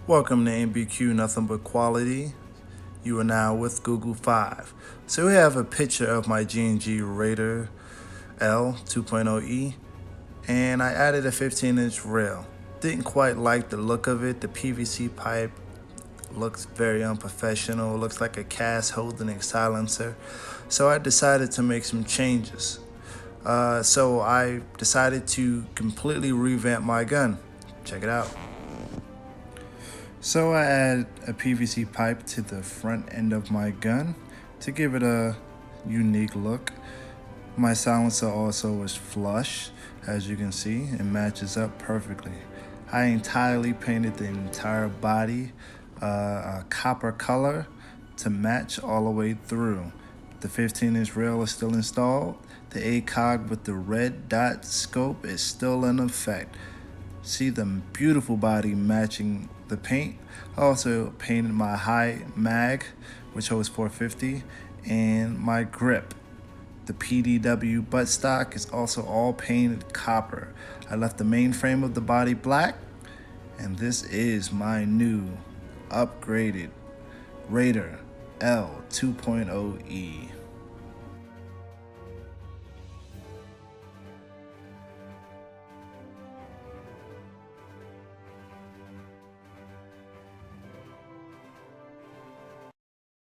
Welcome to MBQ Nothing But Quality. You are now with Google 5. So we have a picture of my G&G Raider L 2.0E, and I added a 15-inch rail. Didn't quite like the look of it. The PVC pipe looks very unprofessional. Looks like a cast holding a silencer. So I decided to make some changes. So I decided to completely revamp my gun. Check it out. So I add a PVC pipe to the front end of my gun to give it a unique look. My silencer also is flush, as you can see. It matches up perfectly. I entirely painted the entire body a copper color to match all the way through. The 15-inch rail is still installed. The AEG with the red dot scope is still in effect. See the beautiful body matching the paint. I also painted my high mag, which holds 450, and my grip. The PDW buttstock is also all painted copper. I left the main frame of the body black, and this is my new upgraded Raider L 2.0E.